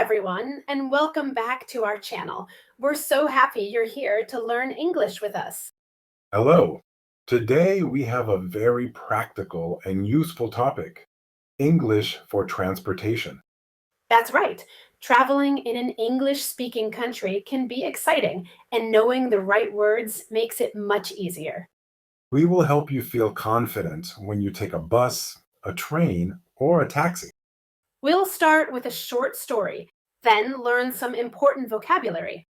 everyone, and welcome back to our channel. We're so happy you're here to learn English with us. Hello. Today we have a very practical and useful topic, English for transportation. That's right. Traveling in an English speaking country can be exciting, and knowing the right words makes it much easier. We will help you feel confident when you take a bus, a train, or a taxi. We'll start with a short story, then learn some important vocabulary.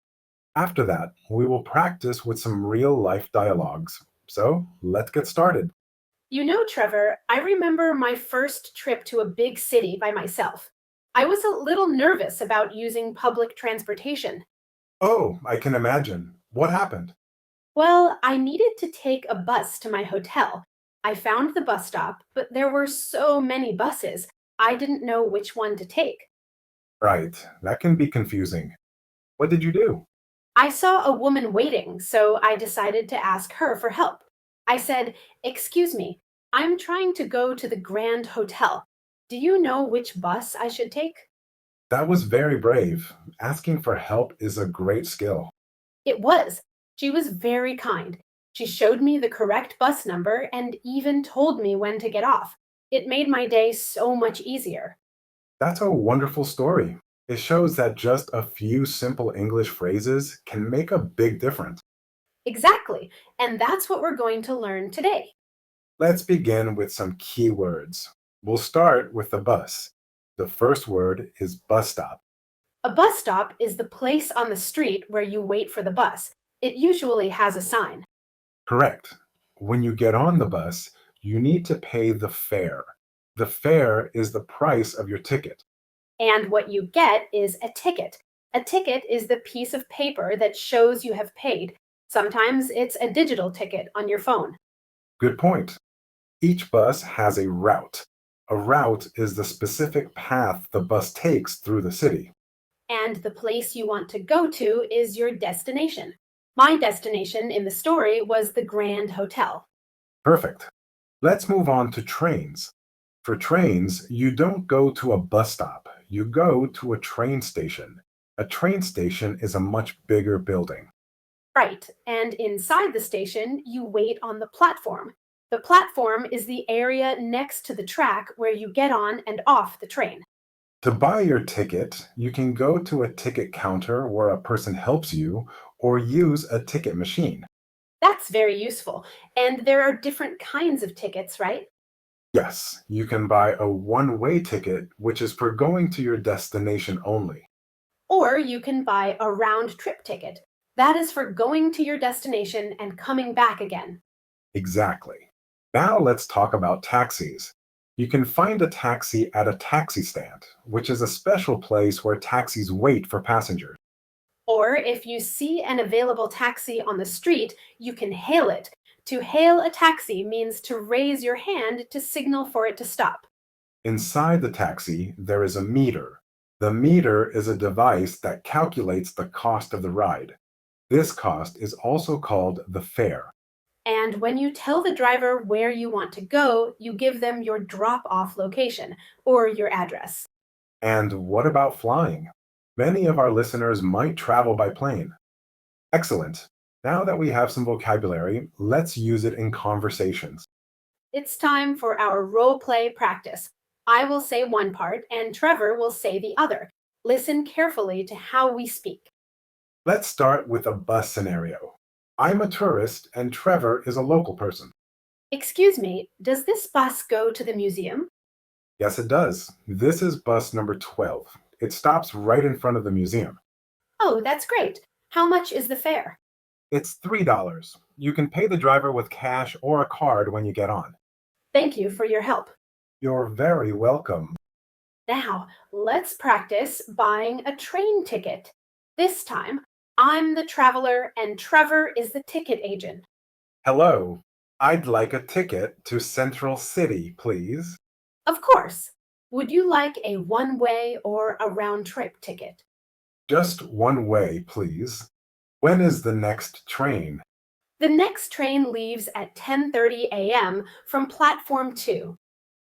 After that, we will practice with some real-life dialogues. So, let's get started. You know, Trevor, I remember my first trip to a big city by myself. I was a little nervous about using public transportation. Oh, I can imagine. What happened? Well, I needed to take a bus to my hotel. I found the bus stop, but there were so many buses, I didn't know which one to take. Right, that can be confusing. What did you do? I saw a woman waiting, so I decided to ask her for help. I said, "Excuse me, I'm trying to go to the Grand Hotel. Do you know which bus I should take?" That was very brave. Asking for help is a great skill. It was. She was very kind. She showed me the correct bus number and even told me when to get off. It made my day so much easier. That's a wonderful story. It shows that just a few simple English phrases can make a big difference. Exactly. And that's what we're going to learn today. Let's begin with some key words. We'll start with the bus. The first word is bus stop. A bus stop is the place on the street where you wait for the bus. It usually has a sign. Correct. When you get on the bus, you need to pay the fare. The fare is the price of your ticket. And what you get is a ticket. A ticket is the piece of paper that shows you have paid. Sometimes it's a digital ticket on your phone. Good point. Each bus has a route. A route is the specific path the bus takes through the city. And the place you want to go to is your destination. My destination in the story was the Grand Hotel. Perfect. Let's move on to trains. For trains, you don't go to a bus stop, you go to a train station. A train station is a much bigger building. Right, and inside the station, you wait on the platform. The platform is the area next to the track where you get on and off the train. To buy your ticket, you can go to a ticket counter where a person helps you or use a ticket machine. That's very useful. And there are different kinds of tickets, right? Yes, you can buy a one-way ticket, which is for going to your destination only. Or you can buy a round trip ticket. That is for going to your destination and coming back again. Exactly. Now let's talk about taxis. You can find a taxi at a taxi stand, which is a special place where taxis wait for passengers. Or if you see an available taxi on the street, you can hail it. To hail a taxi means to raise your hand to signal for it to stop. Inside the taxi, there is a meter. The meter is a device that calculates the cost of the ride. This cost is also called the fare. And when you tell the driver where you want to go, you give them your drop off location or your address. And what about flying? Many of our listeners might travel by plane. Excellent. Now that we have some vocabulary, let's use it in conversations. It's time for our role play practice. I will say one part and Trevor will say the other. Listen carefully to how we speak. Let's start with a bus scenario. I'm a tourist and Trevor is a local person. Excuse me, does this bus go to the museum? Yes, it does. This is bus number 12. It stops right in front of the museum. Oh, that's great. How much is the fare? It's $3. You can pay the driver with cash or a card when you get on. Thank you for your help. You're very welcome. Now, let's practice buying a train ticket. This time, I'm the traveler and Trevor is the ticket agent. Hello. I'd like a ticket to Central City, please. Of course. Would you like a one-way or a round-trip ticket? Just one way, please. When is the next train? The next train leaves at 10:30 a.m. from platform 2.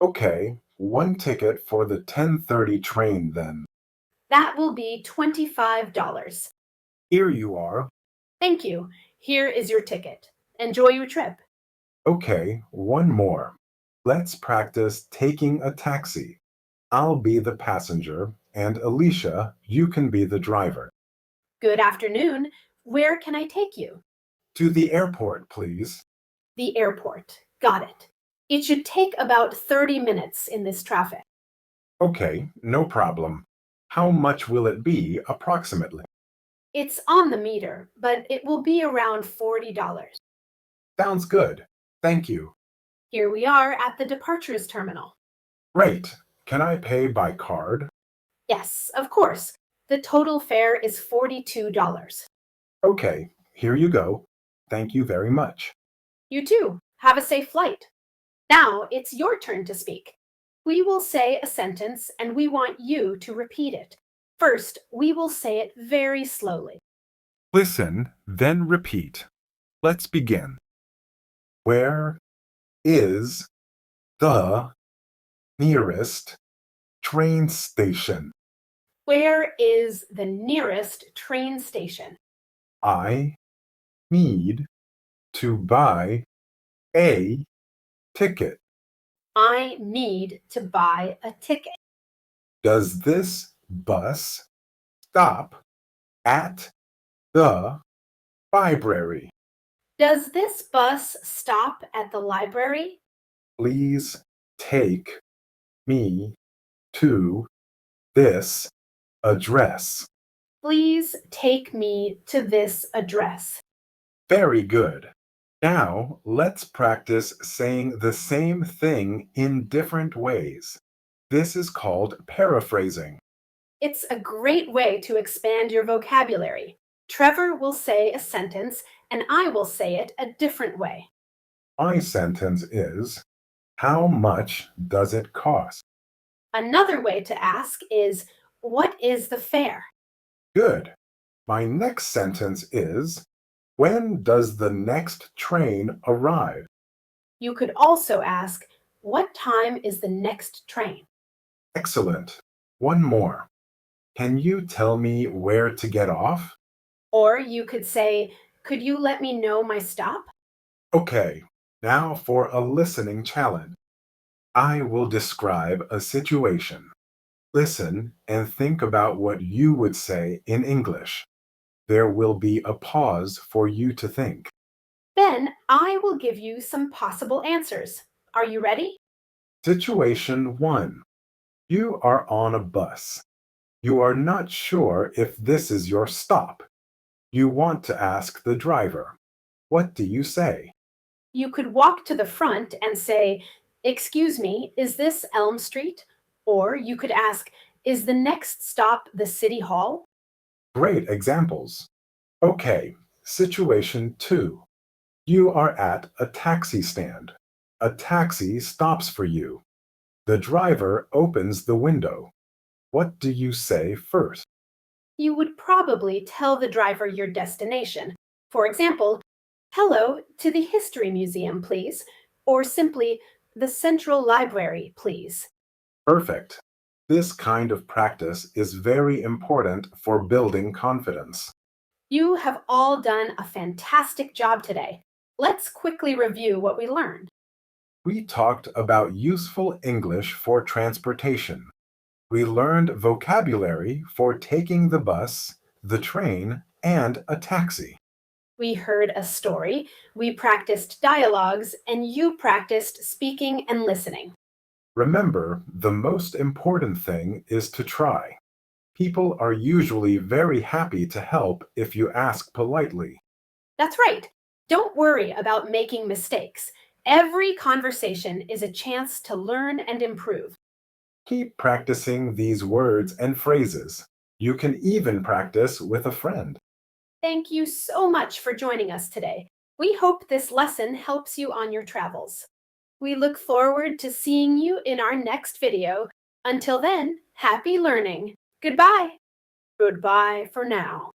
Okay, one ticket for the 10:30 train then. That will be $25. Here you are. Thank you. Here is your ticket. Enjoy your trip. Okay, one more. Let's practice taking a taxi. I'll be the passenger, and Alicia, you can be the driver. Good afternoon. Where can I take you? To the airport, please. The airport. Got it. It should take about 30 minutes in this traffic. Okay, no problem. How much will it be approximately? It's on the meter, but it will be around $40. Sounds good. Thank you. Here we are at the departures terminal. Great. Can I pay by card? Yes, of course. The total fare is $42. Okay, here you go. Thank you very much. You too. Have a safe flight. Now it's your turn to speak. We will say a sentence and we want you to repeat it. First, we will say it very slowly. Listen, then repeat. Let's begin. Where is the nearest train station? Where is the nearest train station? I need to buy a ticket. I need to buy a ticket. Does this bus stop at the library? Does this bus stop at the library? Please take me to this address. Please take me to this address. Very good. Now let's practice saying the same thing in different ways. This is called paraphrasing. It's a great way to expand your vocabulary. Trevor will say a sentence and I will say it a different way. My sentence is, how much does it cost? Another way to ask is, what is the fare? Good. My next sentence is, when does the next train arrive? You could also ask, what time is the next train? Excellent. One more. Can you tell me where to get off? Or you could say, could you let me know my stop? Okay, now for a listening challenge. I will describe a situation. Listen and think about what you would say in English. There will be a pause for you to think. Then I will give you some possible answers. Are you ready? Situation 1. You are on a bus. You are not sure if this is your stop. You want to ask the driver. What do you say? You could walk to the front and say, excuse me, is this Elm Street? Or you could ask, is the next stop the City Hall? Great examples. Okay, situation 2. You are at a taxi stand. A taxi stops for you. The driver opens the window. What do you say first? You would probably tell the driver your destination. For example, hello to the History Museum, please. Or simply, the Central Library, please. Perfect. This kind of practice is very important for building confidence. You have all done a fantastic job today. Let's quickly review what we learned. We talked about useful English for transportation. We learned vocabulary for taking the bus, the train, and a taxi. We heard a story, we practiced dialogues, and you practiced speaking and listening. Remember, the most important thing is to try. People are usually very happy to help if you ask politely. That's right. Don't worry about making mistakes. Every conversation is a chance to learn and improve. Keep practicing these words and phrases. You can even practice with a friend. Thank you so much for joining us today. We hope this lesson helps you on your travels. We look forward to seeing you in our next video. Until then, happy learning. Goodbye. Goodbye for now.